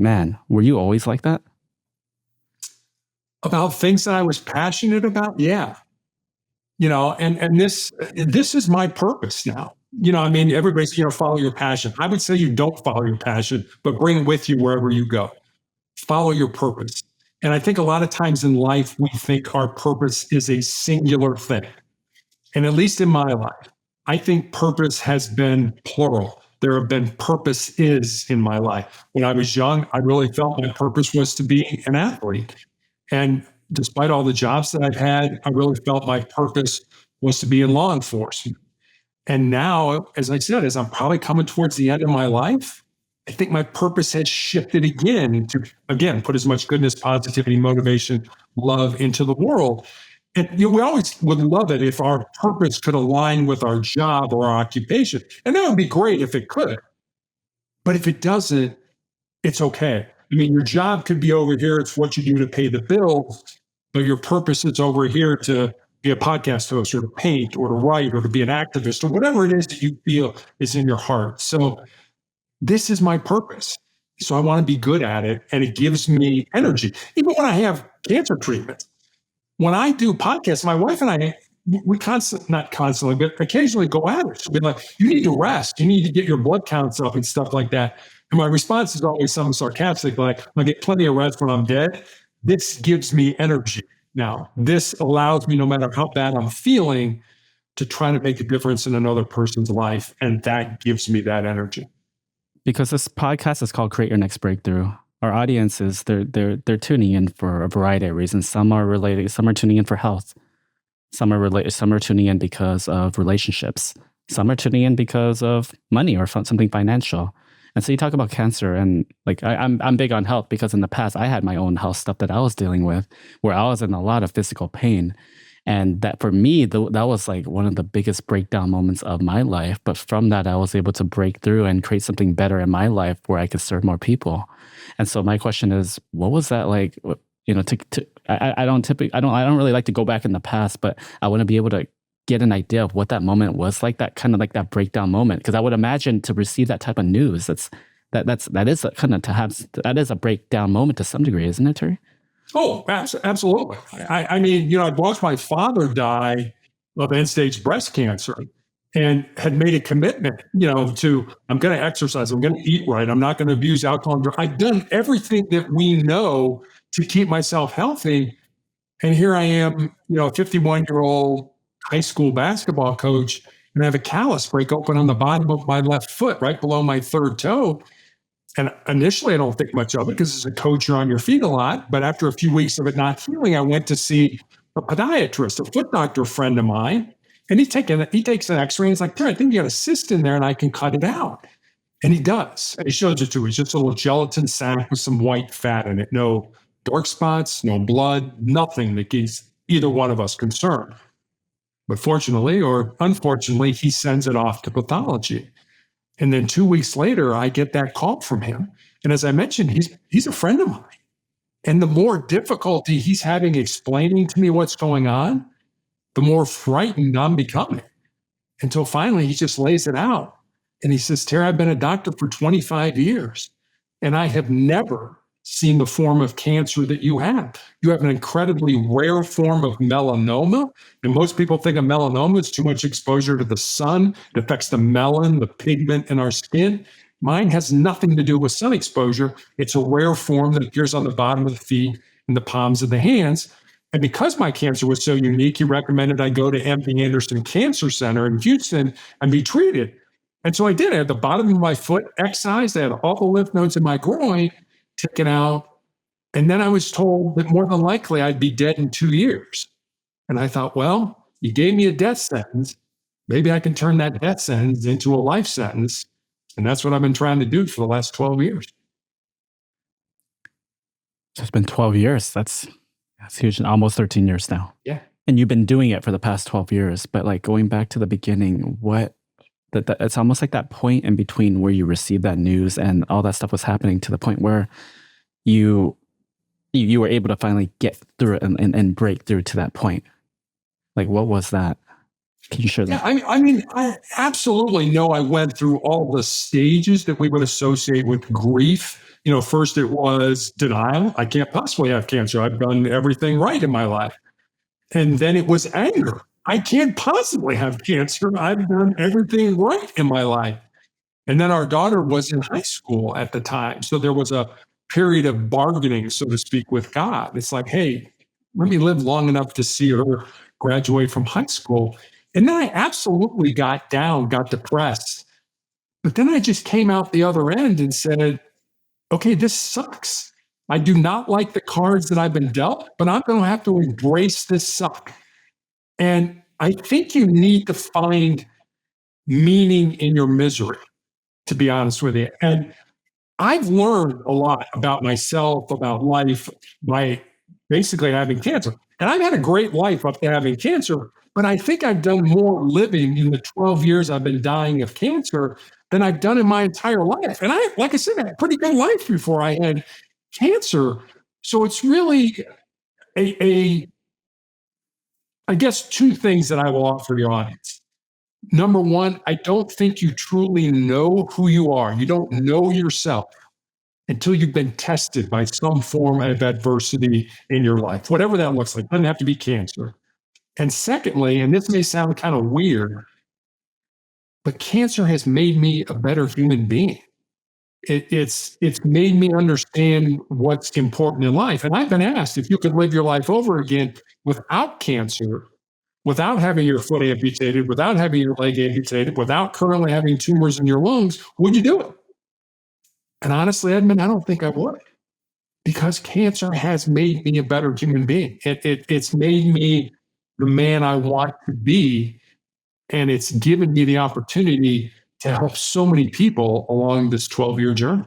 Man, were you always like that? About things that I was passionate about? Yeah. And this is my purpose now. I mean, everybody's, follow your passion. I would say you don't follow your passion, but bring it with you wherever you go. Follow your purpose. And I think a lot of times in life, we think our purpose is a singular thing. And at least in my life, I think purpose has been plural. There have been purposes in my life. When I was young, I really felt my purpose was to be an athlete. And despite all the jobs that I've had, I really felt my purpose was to be in law enforcement. And now, as I said, as I'm probably coming towards the end of my life, I think my purpose has shifted again to, again, put as much goodness, positivity, motivation, love into the world. And we always would love it if our purpose could align with our job or our occupation. And that would be great if it could. But if it doesn't, it's okay. I mean, your job could be over here. It's what you do to pay the bills, but your purpose is over here to be a podcast host or to paint or to write or to be an activist or whatever it is that you feel is in your heart. So this is my purpose. So I want to be good at it. And it gives me energy. Even when I have cancer treatments, when I do podcasts, my wife and I, we not constantly, but occasionally go at it. She'll be like, you need to rest. You need to get your blood counts up and stuff like that. And my response is always something sarcastic, like, I get plenty of rest when I'm dead. This gives me energy. Now, this allows me, no matter how bad I'm feeling, to try to make a difference in another person's life. And that gives me that energy. Because this podcast is called Create Your Next Breakthrough. Our audiences, they're tuning in for a variety of reasons. Some are related, some are tuning in for health. Some are related, some are tuning in because of relationships. Some are tuning in because of money or something financial. And so you talk about cancer, and like I'm big on health because in the past I had my own health stuff that I was dealing with, where I was in a lot of physical pain. And that for me, that was like one of the biggest breakdown moments of my life. But from that, I was able to break through and create something better in my life where I could serve more people. And so my question is, what was that like? I don't really like to go back in the past, but I want to be able to get an idea of what that moment was like, that kind of like that breakdown moment. Because I would imagine to receive that type of news, that is a breakdown moment to some degree, isn't it, Terry? Oh, absolutely. I mean, I'd watched my father die of end-stage breast cancer and had made a commitment, to, I'm going to exercise, I'm going to eat right, I'm not going to abuse alcohol. I've done everything that we know to keep myself healthy. And here I am, a 51-year-old high school basketball coach, and I have a callus break open on the bottom of my left foot, right below my third toe. And initially, I don't think much of it because as a coach, you're on your feet a lot. But after a few weeks of it not healing, I went to see a podiatrist, a foot doctor friend of mine. And he takes an x-ray and he's like, I think you got a cyst in there and I can cut it out. And he does. And he shows it to me. It's just a little gelatin sac with some white fat in it. No dark spots, no blood, nothing that gives either one of us concern. But fortunately or unfortunately, he sends it off to pathology. And then 2 weeks later, I get that call from him. And as I mentioned, he's a friend of mine. And the more difficulty he's having explaining to me what's going on, the more frightened I'm becoming. Until finally, he just lays it out. And he says, Terry, I've been a doctor for 25 years, and I have never seen the form of cancer that you have. You have an incredibly rare form of melanoma. And most people think of melanoma as too much exposure to the sun. It affects the melanin, the pigment in our skin. Mine has nothing to do with sun exposure. It's a rare form that appears on the bottom of the feet and the palms of the hands. And because my cancer was so unique, he recommended I go to MD Anderson Cancer Center in Houston and be treated. And so I did. I had the bottom of my foot excised. I had all the lymph nodes in my groin taken out. And then I was told that more than likely I'd be dead in 2 years. And I thought, well, you gave me a death sentence. Maybe I can turn that death sentence into a life sentence. And that's what I've been trying to do for the last 12 years. So it's been 12 years. That's huge. Almost 13 years now. Yeah. And you've been doing it for the past 12 years. But like going back to the beginning, it's almost like that point in between where you received that news and all that stuff was happening to the point where you were able to finally get through it and break through to that point. Like, what was that? Can you share Yeah, that? I absolutely know I went through all the stages that we would associate with grief. First it was denial. I can't possibly have cancer. I've done everything right in my life. And then it was anger. I can't possibly have cancer. I've done everything right in my life. And then our daughter was in high school at the time. So there was a period of bargaining, so to speak, with God. It's like, hey, let me live long enough to see her graduate from high school. And then I absolutely got down, got depressed. But then I just came out the other end and said, okay, this sucks. I do not like the cards that I've been dealt, but I'm going to have to embrace this suck. And I think you need to find meaning in your misery, to be honest with you. And I've learned a lot about myself, about life by basically having cancer. And I've had a great life up to having cancer, but I think I've done more living in the 12 years I've been dying of cancer than I've done in my entire life. And like I said, I had a pretty good life before I had cancer. So it's really a I guess two things that I will offer the audience. Number one, I don't think you truly know who you are. You don't know yourself until you've been tested by some form of adversity in your life, whatever that looks like. It doesn't have to be cancer. And secondly, and this may sound kind of weird, but cancer has made me a better human being. It's made me understand what's important in life. And I've been asked if you could live your life over again without cancer, without having your foot amputated, without having your leg amputated, without currently having tumors in your lungs, would you do it? And honestly, Edmund, I don't think I would, because cancer has made me a better human being. It's made me the man I want to be, and it's given me the opportunity to help so many people along this 12-year journey.